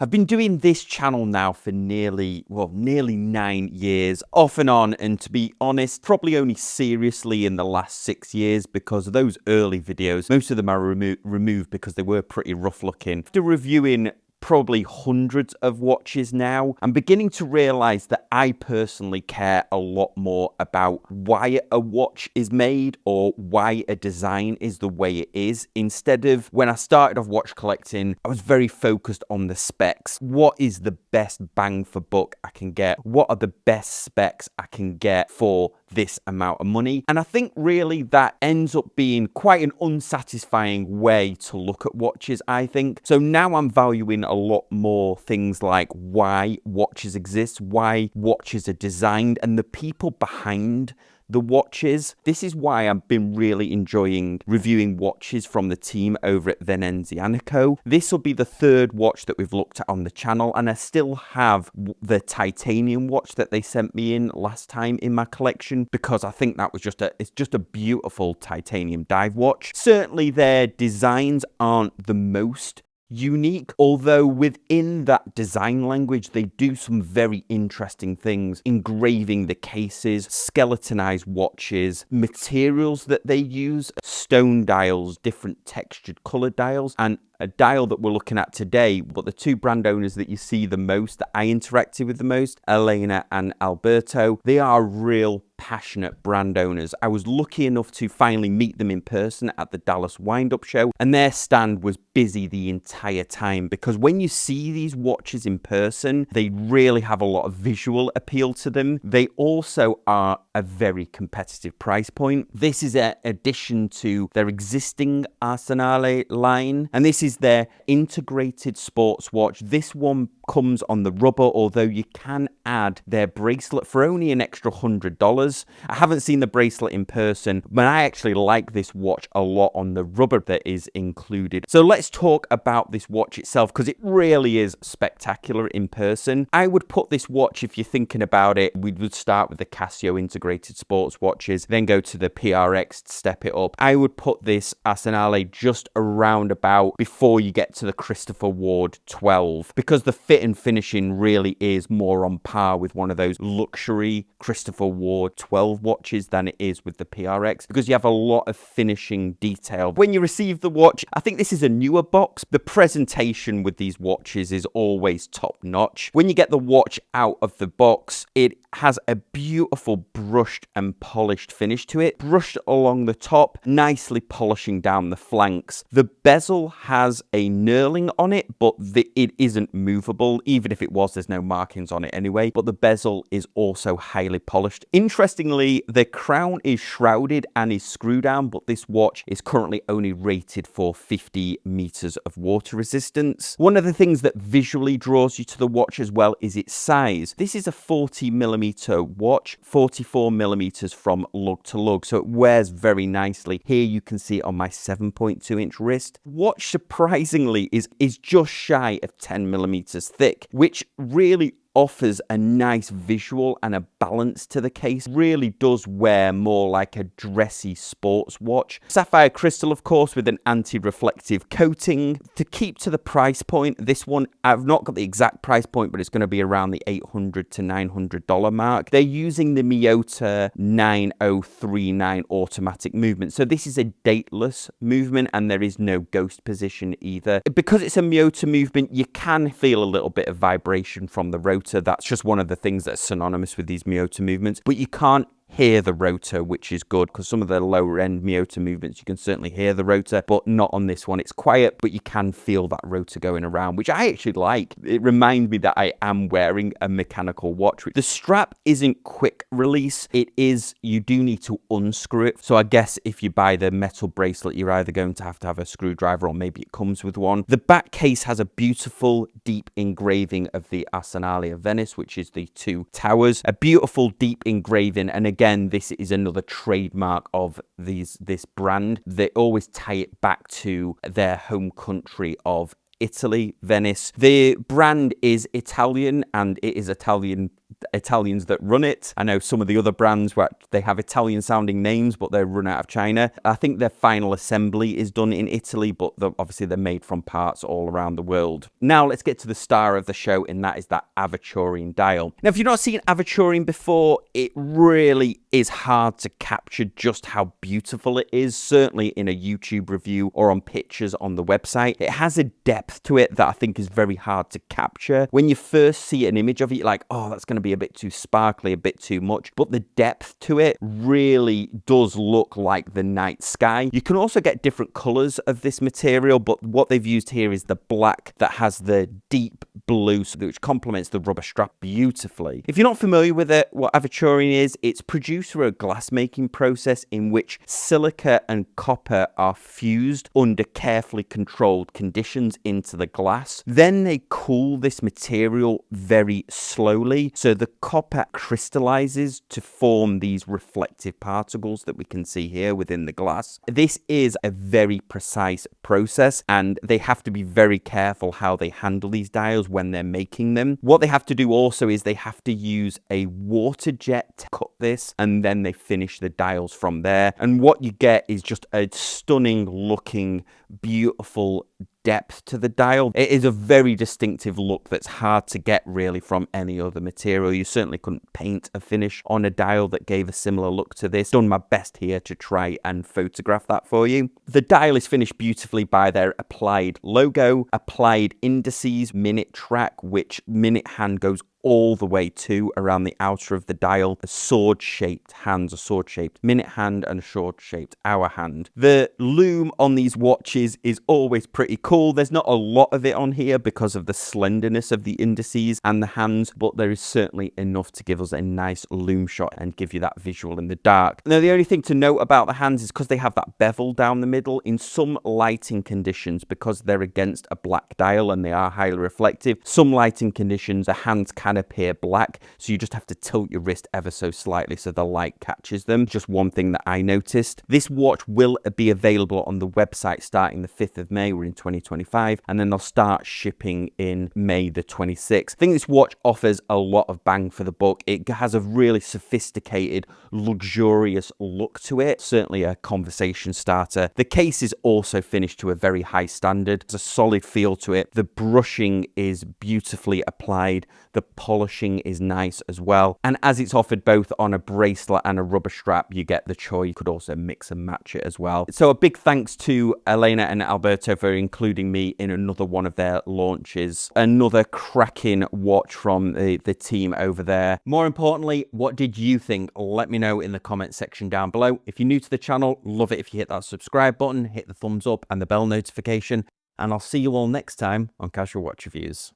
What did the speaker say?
I've been doing this channel now for nearly 9 years, off and on, and to be honest, probably only seriously in the last 6 years, because of those early videos, most of them are removed because they were pretty rough looking. After reviewing probably hundreds of watches now, I'm beginning to realize that I personally care a lot more about why a watch is made or why a design is the way it is. Instead of when I started off watch collecting, I was very focused on the specs. What is the best bang for buck I can get? What are the best specs I can get for this amount of money? And I think really that ends up being quite an unsatisfying way to look at watches, I think. So now I'm valuing a lot more things like why watches exist, why watches are designed, and the people behind the watches. This is why I've been really enjoying reviewing watches from the team over at Venezianico. This will be the third watch that we've looked at on the channel, and I still have the titanium watch that they sent me in last time in my collection, because I think that was it's just a beautiful titanium dive watch. Certainly their designs aren't the most unique, although within that design language they do some very interesting things, engraving the cases, skeletonized watches, materials that they use, stone dials, different textured color dials, and a dial that we're looking at today. But the two brand owners that you see the most, that I interacted with the most, Elena and Alberto, they are real passionate brand owners. I was lucky enough to finally meet them in person at the Dallas Wind-Up Show, and their stand was busy the entire time, because when you see these watches in person, they really have a lot of visual appeal to them. They also are a very competitive price point. This is an addition to their existing Arsenale line, and this is their integrated sports watch. This one comes on the rubber, although you can add their bracelet for only an extra $100. I haven't seen the bracelet in person, but I actually like this watch a lot on the rubber that is included. So let's talk about this watch itself, because it really is spectacular in person. I would put this watch, if you're thinking about it, we would start with the Casio integrated sports watches, then go to the PRX to step it up. I would put this Arsenale just around about before you get to the Christopher Ward 12, because the fit and finishing really is more on par with one of those luxury Christopher Ward 12 watches than it is with the PRX, because you have a lot of finishing detail. When you receive the watch, I think this is a newer box. The presentation with these watches is always top notch. When you get the watch out of the box, it has a beautiful brushed and polished finish to it, brushed along the top, nicely polishing down the flanks. The bezel has a knurling on it, but it isn't movable. Even if it was, there's no markings on it anyway, but the bezel is also highly polished. Interestingly, the crown is shrouded and is screw down, but this watch is currently only rated for 50 meters of water resistance. One of the things that visually draws you to the watch as well is its size. This is a 40mm watch, 44mm from lug to lug, so it wears very nicely. Here you can see it on my 7.2-inch wrist. Watch, surprisingly, is just shy of 10mm thick, which really offers a nice visual and a balance to the case. Really does wear more like a dressy sports watch. Sapphire crystal, of course, with an anti-reflective coating. To keep to the price point, this one, I've not got the exact price point, but it's going to be around the $800 to $900 mark. They're using the Miyota 9039 automatic movement. So this is a dateless movement, and there is no ghost position either. Because it's a Miyota movement, you can feel a little bit of vibration from the rotor. That's just one of the things that's synonymous with these Miyota movements, but you can't hear the rotor, which is good, because some of the lower end Miyota movements you can certainly hear the rotor, but not on this one. It's quiet, but you can feel that rotor going around, which I actually like. It reminds me that I am wearing a mechanical watch. The strap isn't quick release. It is, you do need to unscrew it. So I guess if you buy the metal bracelet, you're either going to have a screwdriver, or maybe it comes with one. The back case has a beautiful deep engraving of the Arsenale of Venice, which is the two towers. A beautiful deep engraving, and again, this is another trademark of this brand. They always tie it back to their home country of Italy, Venice. The brand is Italian, and it is Italian Italians that run it. I know some of the other brands where they have Italian sounding names, but they're run out of China. I think their final assembly is done in Italy, but obviously they're made from parts all around the world. Now let's get to the star of the show, and that is that Aventurine dial. Now, if you've not seen Aventurine before, it really is hard to capture just how beautiful it is, certainly in a YouTube review or on pictures on the website. It has a depth to it that I think is very hard to capture. When you first see an image of it, you're like, oh, that's going to be a bit too sparkly, a bit too much, but the depth to it really does look like the night sky. You can also get different colors of this material, but what they've used here is the black that has the deep blue, which complements the rubber strap beautifully. If you're not familiar with it, what Aventurine is, it's produced through a glass making process in which silica and copper are fused under carefully controlled conditions into the glass. Then they cool this material very slowly, so the copper crystallizes to form these reflective particles that we can see here within the glass. This is a very precise process, and they have to be very careful how they handle these dials when they're making them. What they have to do also is they have to use a water jet to cut this, and then they finish the dials from there. And what you get is just a stunning looking, beautiful depth to the dial. It is a very distinctive look that's hard to get really from any other material. You certainly couldn't paint a finish on a dial that gave a similar look to this. Done my best here to try and photograph that for you. The dial is finished beautifully by their applied logo, applied indices, minute track, which minute hand goes all the way to around the outer of the dial, a sword-shaped hands, a sword-shaped minute hand, and a sword-shaped hour hand. The loom on these watches is always pretty cool. There's not a lot of it on here because of the slenderness of the indices and the hands, but there is certainly enough to give us a nice loom shot and give you that visual in the dark. Now, the only thing to note about the hands is because they have that bevel down the middle, in some lighting conditions, because they're against a black dial and they are highly reflective, some lighting conditions, the hands can appear black, so you just have to tilt your wrist ever so slightly so the light catches them. Just one thing that I noticed. This watch will be available on the website starting the 5th of May. We're in 2025, and then they'll start shipping in May the 26th. I think this watch offers a lot of bang for the buck. It has a really sophisticated, luxurious look to it, certainly a conversation starter. The case is also finished to a very high standard. It's a solid feel to it. The brushing is beautifully applied. The polishing is nice as well. And as it's offered both on a bracelet and a rubber strap, you get the choice. You could also mix and match it as well. So a big thanks to Elena and Alberto for including me in another one of their launches. Another cracking watch from the team over there. More importantly, what did you think? Let me know in the comment section down below. If you're new to the channel, love it if you hit that subscribe button, hit the thumbs up and the bell notification. And I'll see you all next time on Casual Watch Reviews.